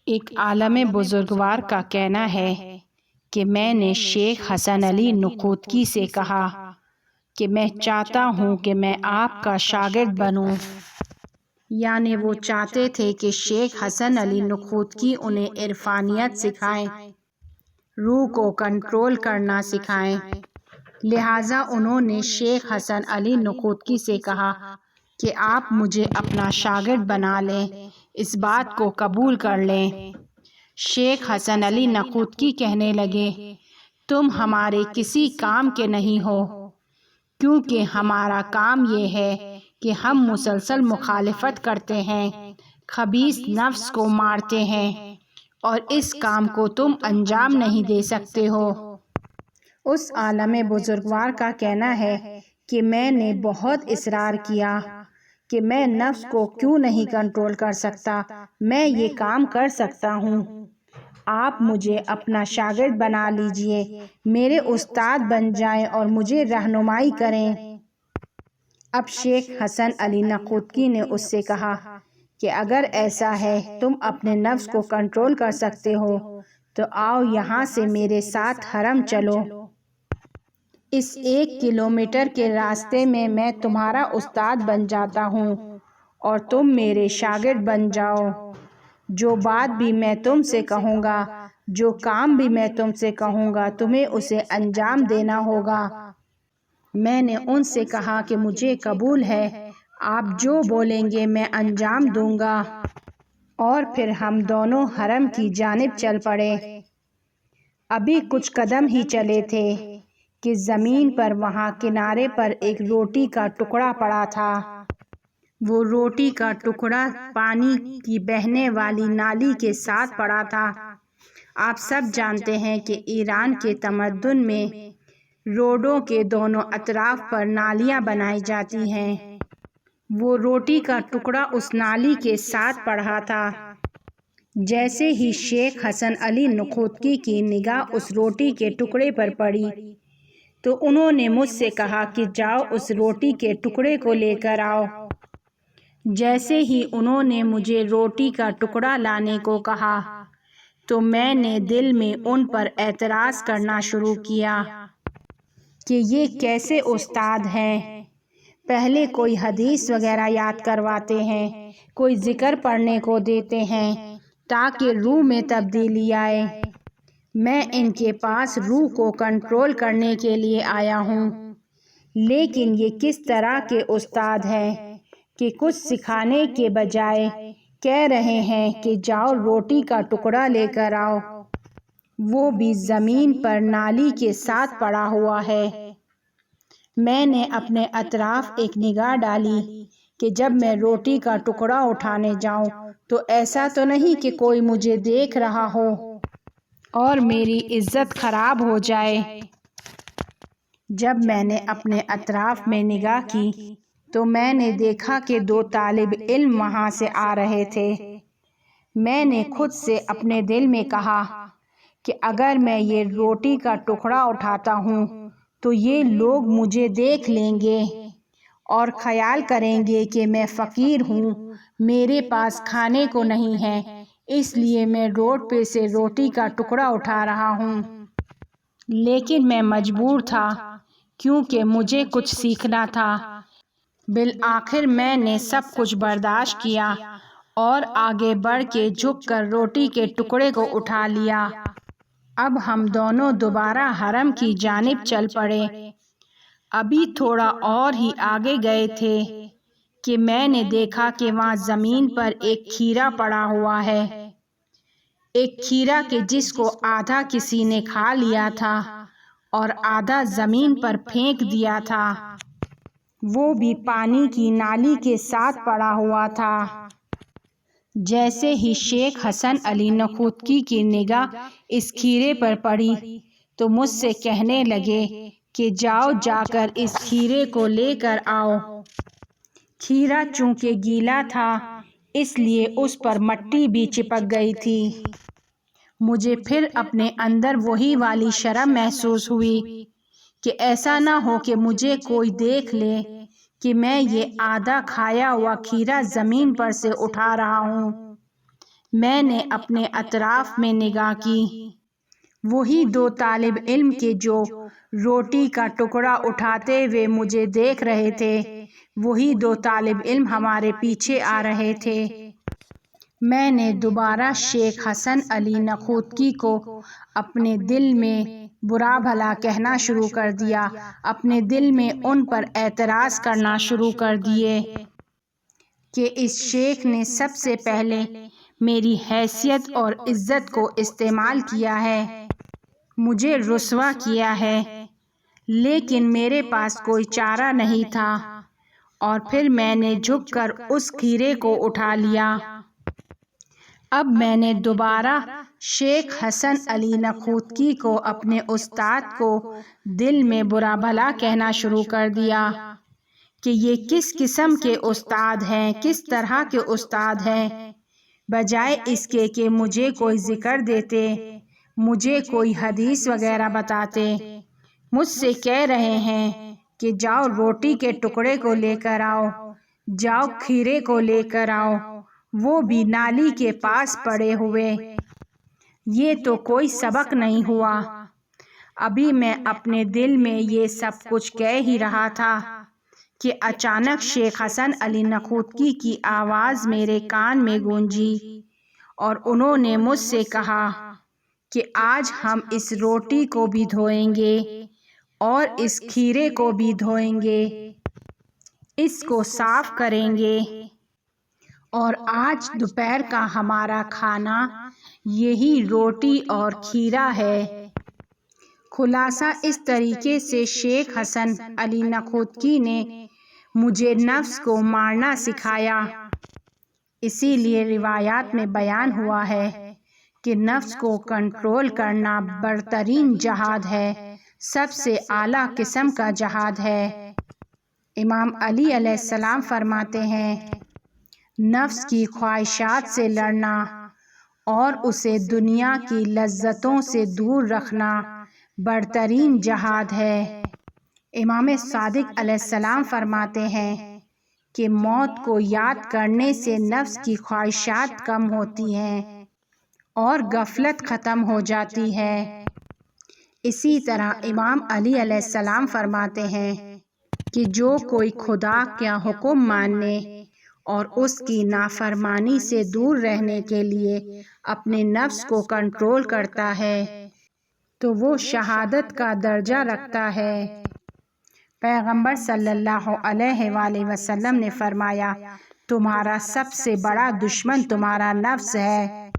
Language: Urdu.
ایک عالم بزرگوار کا کہنا ہے کہ میں نے شیخ حسن علی نخوتکی سے کہا کہ میں چاہتا ہوں کہ میں آپ کا شاگرد بنوں۔ یعنی وہ چاہتے تھے کہ شیخ حسن علی نخوتکی انہیں عرفانیت سکھائیں، روح کو کنٹرول کرنا سکھائیں۔ لہٰذا انہوں نے شیخ حسن علی نخوتکی سے کہا کہ آپ مجھے اپنا شاگرد بنا لیں، اس بات کو قبول کر لیں۔ شیخ حسن علی نخوتکی کہنے لگے، تم ہمارے کسی کام کے نہیں ہو، کیونکہ ہمارا کام یہ ہے کہ ہم مسلسل مخالفت کرتے ہیں، خبیث نفس کو مارتے ہیں، اور اس کام کو تم انجام نہیں دے سکتے ہو۔ اس عالم بزرگوار کا کہنا ہے کہ میں نے بہت اصرار کیا کہ میں نفس کو کیوں نہیں کنٹرول کر سکتا، میں یہ کام کر سکتا ہوں، آپ مجھے اپنا شاگرد بنا لیجئے، میرے استاد بن جائیں اور مجھے رہنمائی کریں۔ اب شیخ حسن علی نخوتکی نے اس سے کہا کہ اگر ایسا ہے تم اپنے نفس کو کنٹرول کر سکتے ہو تو آؤ یہاں سے میرے ساتھ حرم چلو۔ اس 1 کلومیٹر کے راستے میں تمہارا استاد بن جاتا ہوں اور تم میرے شاگرد بن جاؤ۔ جو بات بھی میں تم سے کہوں گا، جو کام بھی میں تم سے کہوں گا، تمہیں اسے انجام دینا ہوگا۔ میں نے ان سے کہا کہ مجھے قبول ہے، آپ جو بولیں گے میں انجام دوں گا، اور پھر ہم دونوں حرم کی جانب چل پڑے۔ ابھی کچھ قدم ہی چلے تھے کہ زمین پر وہاں کنارے پر ایک روٹی کا ٹکڑا پڑا تھا۔ وہ روٹی کا ٹکڑا پانی کی بہنے والی نالی کے ساتھ پڑا تھا۔ آپ سب جانتے ہیں کہ ایران کے تمدن میں روڈوں کے دونوں اطراف پر نالیاں بنائی جاتی ہیں۔ وہ روٹی کا ٹکڑا اس نالی کے ساتھ پڑا تھا۔ جیسے ہی شیخ حسن علی نخوتکی کی نگاہ اس روٹی کے ٹکڑے پر پڑی تو انہوں نے مجھ سے کہا کہ جاؤ اس روٹی کے ٹکڑے کو لے کر آؤ۔ جیسے ہی انہوں نے مجھے روٹی کا ٹکڑا لانے کو کہا تو میں نے دل میں ان پر اعتراض کرنا شروع کیا کہ یہ کیسے استاد ہیں، پہلے کوئی حدیث وغیرہ یاد کرواتے ہیں، کوئی ذکر پڑھنے کو دیتے ہیں تاکہ روح میں تبدیلی آئے۔ میں ان کے پاس روح کو کنٹرول کرنے کے لیے آیا ہوں، لیکن یہ کس طرح کے استاد ہیں کہ کچھ سکھانے کے بجائے کہہ رہے ہیں کہ جاؤ روٹی کا ٹکڑا لے کر آؤ، وہ بھی زمین پر نالی کے ساتھ پڑا ہوا ہے۔ میں نے اپنے اطراف ایک نگاہ ڈالی کہ جب میں روٹی کا ٹکڑا اٹھانے جاؤں تو ایسا تو نہیں کہ کوئی مجھے دیکھ رہا ہو اور میری عزت خراب ہو جائے۔ جب میں نے اپنے اطراف میں نگاہ کی تو میں نے دیکھا کہ 2 طالب علم وہاں سے آ رہے تھے۔ میں نے خود سے اپنے دل میں کہا کہ اگر میں یہ روٹی کا ٹکڑا اٹھاتا ہوں تو یہ لوگ مجھے دیکھ لیں گے اور خیال کریں گے کہ میں فقیر ہوں، میرے پاس کھانے کو نہیں ہے، اس لیے میں روڈ پہ سے روٹی کا ٹکڑا اٹھا رہا ہوں۔ لیکن میں مجبور تھا کیونکہ مجھے کچھ سیکھنا تھا۔ بالآخر میں نے سب کچھ برداشت کیا اور آگے بڑھ کے جھک کر روٹی کے ٹکڑے کو اٹھا لیا۔ اب ہم دونوں دوبارہ حرم کی جانب چل پڑے۔ ابھی تھوڑا اور ہی آگے گئے تھے کہ میں نے دیکھا کہ وہاں زمین پر ایک کھیرا پڑا ہوا ہے، ایک کھیرا کہ جس کو آدھا کسی نے کھا لیا تھا اور آدھا زمین پر پھینک دیا تھا، وہ بھی پانی کی نالی کے ساتھ پڑا ہوا تھا۔ جیسے ہی شیخ حسن علی نخوتکی کی نگاہ اس کھیرے پر پڑی تو مجھ سے کہنے لگے کہ جاؤ جا کر اس کھیرے کو لے کر آؤ۔ کھیرا چونکہ گیلا تھا اس لیے اس پر مٹی بھی چپک گئی تھی۔ مجھے پھر اپنے اندر وہی والی شرم محسوس ہوئی کہ ایسا نہ ہو کہ مجھے کوئی دیکھ لے کہ میں یہ آدھا کھایا ہوا کھیرا زمین پر سے اٹھا رہا ہوں۔ میں نے اپنے اطراف میں نگاہ کی۔ وہی 2 طالب علم کے جو روٹی کا ٹکڑا اٹھاتے ہوئے مجھے دیکھ رہے تھے، وہی 2 طالب علم ہمارے پیچھے آ رہے تھے۔ میں نے دوبارہ شیخ حسن علی نخوتکی کو اپنے دل میں برا بھلا کہنا شروع کر دیا، اپنے دل میں ان پر اعتراض کرنا شروع کر دیے کہ اس شیخ نے سب سے پہلے میری حیثیت اور عزت کو استعمال کیا ہے، مجھے رسوا کیا ہے، لیکن میرے پاس کوئی چارہ نہیں تھا، اور پھر میں نے جھک کر اس کھیرے کو اٹھا لیا۔ اب میں نے دوبارہ شیخ حسن علی نخوتکی کو اپنے استاد کو دل میں برا بھلا کہنا شروع کر دیا کہ یہ کس قسم کے استاد ہیں، کس طرح کے استاد ہیں۔ بجائے اس کے کہ مجھے کوئی ذکر دیتے، مجھے کوئی حدیث وغیرہ بتاتے، مجھ سے کہہ رہے ہیں کہ جاؤ روٹی کے ٹکڑے کو لے کر آؤ، جاؤ کھیرے کو لے کر آؤ، وہ بھی نالی کے پاس پڑے ہوئے۔ یہ تو کوئی سبق نہیں ہوا۔ ابھی میں اپنے دل میں یہ سب کچھ کہہ ہی رہا تھا کہ اچانک شیخ حسن علی نخوتکی کی آواز میرے کان میں گونجی، اور انہوں نے مجھ سے کہا کہ آج ہم اس روٹی کو بھی دھوئیں گے اور اس کھیرے کو بھی دھوئیں گے، اس کو صاف کریں گے، اور آج دوپہر کا ہمارا کھانا یہی روٹی اور کھیرا ہے۔ خلاصہ اس طریقے سے شیخ حسن علی نخوتکی نے مجھے نفس کو مارنا سکھایا۔ اسی لیے روایات میں بیان ہوا ہے کہ نفس کو کنٹرول کرنا برترین جہاد ہے، سب سے اعلیٰ قسم کا جہاد ہے۔ امام علی علیہ السلام فرماتے ہیں، نفس کی خواہشات سے لڑنا اور اسے دنیا کی لذتوں سے دور رکھنا برترین جہاد ہے۔ امام صادق علیہ السلام فرماتے ہیں کہ موت کو یاد کرنے سے نفس کی خواہشات کم ہوتی ہیں اور غفلت ختم ہو جاتی ہے۔ اسی طرح امام علی علیہ السلام فرماتے ہیں کہ جو کوئی خدا کا حکم ماننے اور اس کی نافرمانی سے دور رہنے کے لیے اپنے نفس کو کنٹرول کرتا ہے تو وہ شہادت کا درجہ رکھتا ہے۔ پیغمبر صلی اللہ علیہ وآلہ وسلم نے فرمایا، تمہارا سب سے بڑا دشمن تمہارا نفس ہے۔